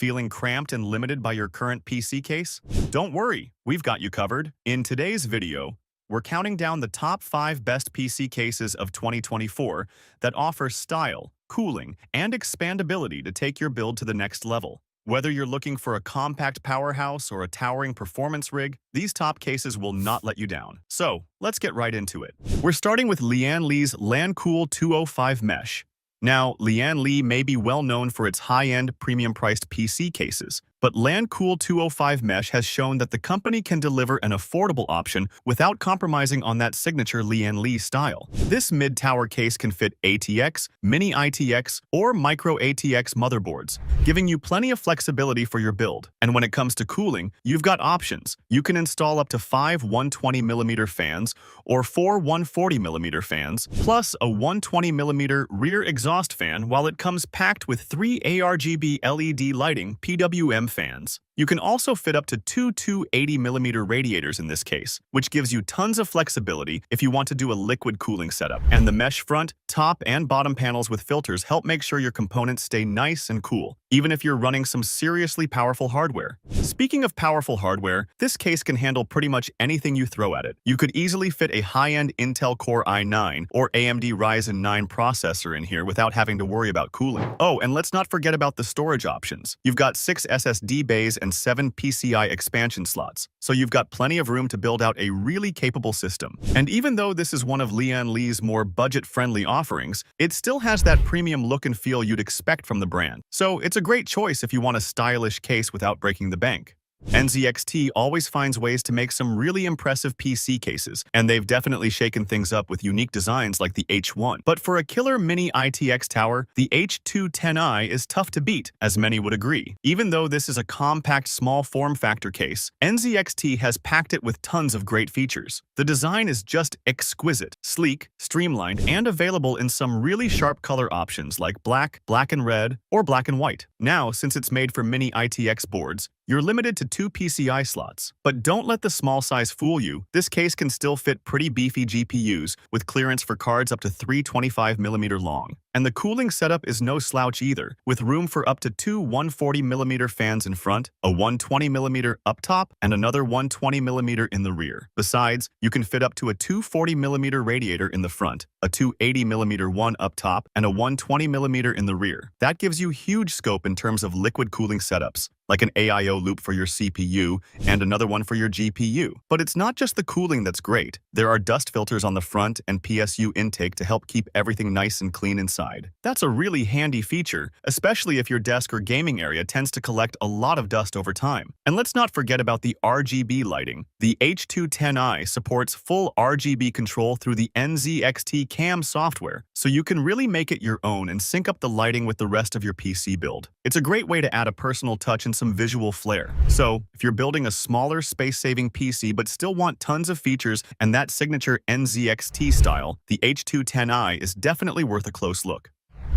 Feeling cramped and limited by your current PC case? Don't worry, we've got you covered. In today's video, we're counting down the top 5 best PC cases of 2024 that offer style, cooling, and expandability to take your build to the next level. Whether you're looking for a compact powerhouse or a towering performance rig, these top cases will not let you down. So, let's get right into it. We're starting with Lian's Lancool 205 Mesh. Now, Lian may be well known for its high-end, premium-priced PC cases, but Lancool 205 Mesh has shown that the company can deliver an affordable option without compromising on that signature Lian style. This mid-tower case can fit ATX, Mini ITX, or Micro ATX motherboards, giving you plenty of flexibility for your build. And when it comes to cooling, you've got options. You can install up to 5 120mm fans or 4 140mm fans, plus a 120mm rear exhaust fan, while it comes packed with 3 ARGB LED lighting PWM fans. You can also fit up to 2 280mm radiators in this case, which gives you tons of flexibility if you want to do a liquid cooling setup. And the mesh front, top, and bottom panels with filters help make sure your components stay nice and cool, even if you're running some seriously powerful hardware. Speaking of powerful hardware, this case can handle pretty much anything you throw at it. You could easily fit a high-end Intel Core i9 or AMD Ryzen 9 processor in here without having to worry about cooling. Oh, and let's not forget about the storage options. You've got 6 SSD bays and 7 PCI expansion slots, so you've got plenty of room to build out a really capable system. And even though this is one of Lian's more budget-friendly offerings, it still has that premium look and feel you'd expect from the brand. So it's a great choice if you want a stylish case without breaking the bank. NZXT always finds ways to make some really impressive PC cases, and they've definitely shaken things up with unique designs like the H1. But for a killer mini ITX tower, the H210i is tough to beat, as many would agree. Even though this is a compact small form factor case, NZXT has packed it with tons of great features. The design is just exquisite, sleek, streamlined, and available in some really sharp color options like black, black and red, or black and white. Now, since it's made for mini ITX boards, you're limited to 2 PCI slots. But don't let the small size fool you. This case can still fit pretty beefy GPUs with clearance for cards up to 325mm long. And the cooling setup is no slouch either, with room for up to 2 140mm fans in front, a 120mm up top, and another 120mm in the rear. Besides, you can fit up to a 240mm radiator in the front, a 280mm one up top, and a 120mm in the rear. That gives you huge scope in terms of liquid cooling setups, like an AIO loop for your CPU and another one for your GPU. But it's not just the cooling that's great. There are dust filters on the front and PSU intake to help keep everything nice and clean inside. That's a really handy feature, especially if your desk or gaming area tends to collect a lot of dust over time. And let's not forget about the RGB lighting. The H210i supports full RGB control through the NZXT CAM software, so you can really make it your own and sync up the lighting with the rest of your PC build. It's a great way to add a personal touch and some visual flair. So, if you're building a smaller, space-saving PC but still want tons of features and that signature NZXT style, the H210i is definitely worth a close look.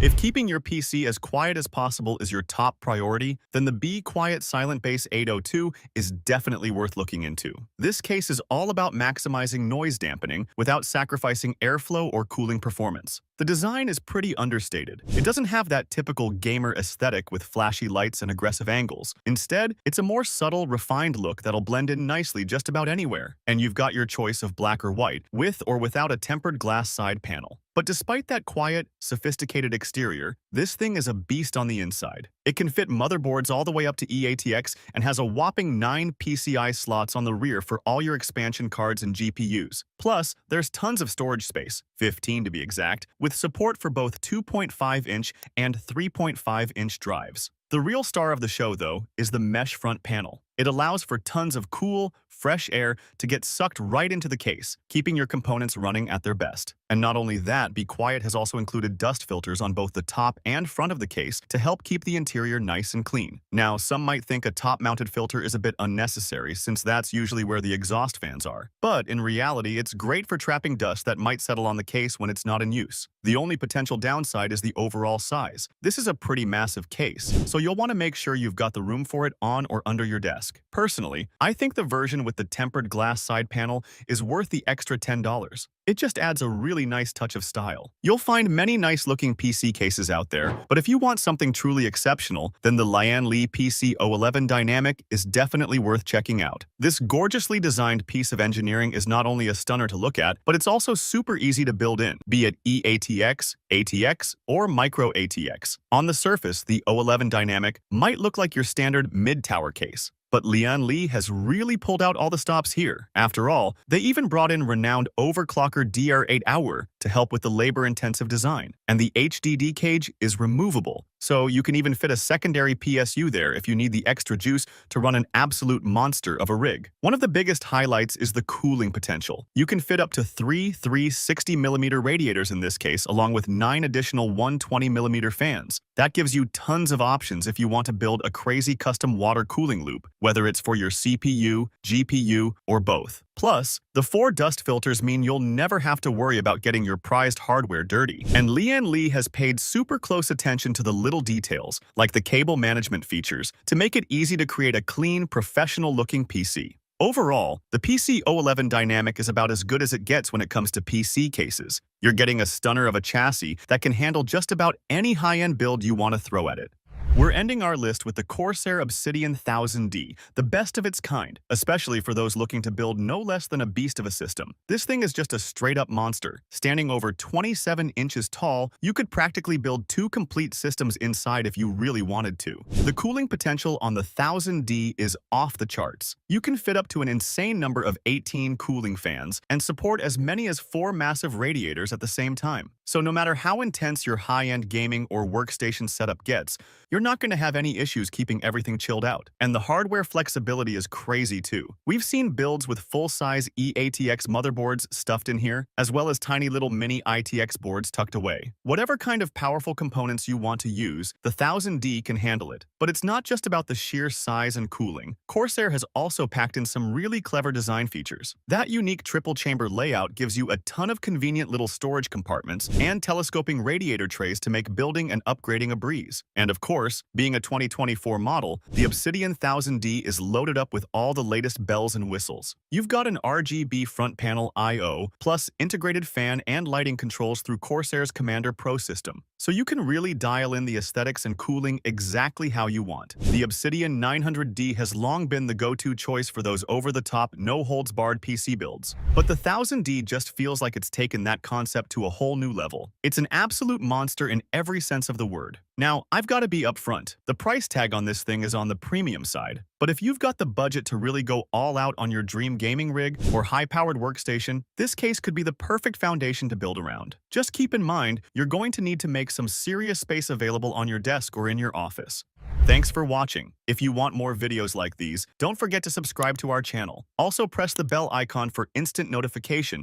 If keeping your PC as quiet as possible is your top priority, then the Be Quiet Silent Base 802 is definitely worth looking into. This case is all about maximizing noise dampening without sacrificing airflow or cooling performance. The design is pretty understated. It doesn't have that typical gamer aesthetic with flashy lights and aggressive angles. Instead, it's a more subtle, refined look that'll blend in nicely just about anywhere. And you've got your choice of black or white, with or without a tempered glass side panel. But despite that quiet, sophisticated exterior, this thing is a beast on the inside. It can fit motherboards all the way up to eATX and has a whopping 9 PCI slots on the rear for all your expansion cards and GPUs. Plus, there's tons of storage space, 15 to be exact, with support for both 2.5-inch and 3.5-inch drives. The real star of the show, though, is the mesh front panel. It allows for tons of cool, fresh air to get sucked right into the case, keeping your components running at their best. And not only that, Be Quiet has also included dust filters on both the top and front of the case to help keep the interior nice and clean. Now, some might think a top-mounted filter is a bit unnecessary since that's usually where the exhaust fans are. But in reality, it's great for trapping dust that might settle on the case when it's not in use. The only potential downside is the overall size. This is a pretty massive case, so you'll want to make sure you've got the room for it on or under your desk. Personally, I think the version Obsidian with the tempered glass side panel is worth the extra $10. It just adds a really nice touch of style. You'll find many nice-looking PC cases out there, but if you want something truly exceptional, then the Lian PC O11 Dynamic is definitely worth checking out. This gorgeously designed piece of engineering is not only a stunner to look at, but it's also super easy to build in, be it eATX, ATX, or Micro ATX. On the surface, the O11 Dynamic might look like your standard mid-tower case, but Lian has really pulled out all the stops here. After all, they even brought in renowned overclocker DR8 Hour to help with the labor-intensive design. And the HDD cage is removable, so you can even fit a secondary PSU there if you need the extra juice to run an absolute monster of a rig. One of the biggest highlights is the cooling potential. You can fit up to three 360mm radiators in this case, along with 9 additional 120mm fans. That gives you tons of options if you want to build a crazy custom water cooling loop, whether it's for your CPU, GPU, or both. Plus, the 4 dust filters mean you'll never have to worry about getting your prized hardware dirty. And Lian has paid super close attention to the little details, like the cable management features, to make it easy to create a clean, professional-looking PC. Overall, the PC O11 Dynamic is about as good as it gets when it comes to PC cases. You're getting a stunner of a chassis that can handle just about any high-end build you want to throw at it. We're ending our list with the Corsair Obsidian 1000D, the best of its kind, especially for those looking to build no less than a beast of a system. This thing is just a straight-up monster. Standing over 27 inches tall, you could practically build 2 complete systems inside if you really wanted to. The cooling potential on the 1000D is off the charts. You can fit up to an insane number of 18 cooling fans and support as many as 4 massive radiators at the same time. So no matter how intense your high-end gaming or workstation setup gets, you're not going to have any issues keeping everything chilled out. And the hardware flexibility is crazy too. We've seen builds with full-size eATX motherboards stuffed in here, as well as tiny little mini ITX boards tucked away. Whatever kind of powerful components you want to use, the 1000D can handle it. But it's not just about the sheer size and cooling. Corsair has also packed in some really clever design features. That unique triple-chamber layout gives you a ton of convenient little storage compartments and telescoping radiator trays to make building and upgrading a breeze. And of course, being a 2024 model, the Obsidian 1000D is loaded up with all the latest bells and whistles. You've got an RGB front panel I/O, plus integrated fan and lighting controls through Corsair's Commander Pro system, so you can really dial in the aesthetics and cooling exactly how you want. The Obsidian 900D has long been the go-to choice for those over-the-top, no-holds-barred PC builds. But the 1000D just feels like it's taken that concept to a whole new level. It's an absolute monster in every sense of the word. Now, I've got to be upfront. The price tag on this thing is on the premium side, but if you've got the budget to really go all out on your dream gaming rig or high-powered workstation, this case could be the perfect foundation to build around. Just keep in mind, you're going to need to make some serious space available on your desk or in your office. Thanks for watching. If you want more videos like these, don't forget to subscribe to our channel. Also press the bell icon for instant notification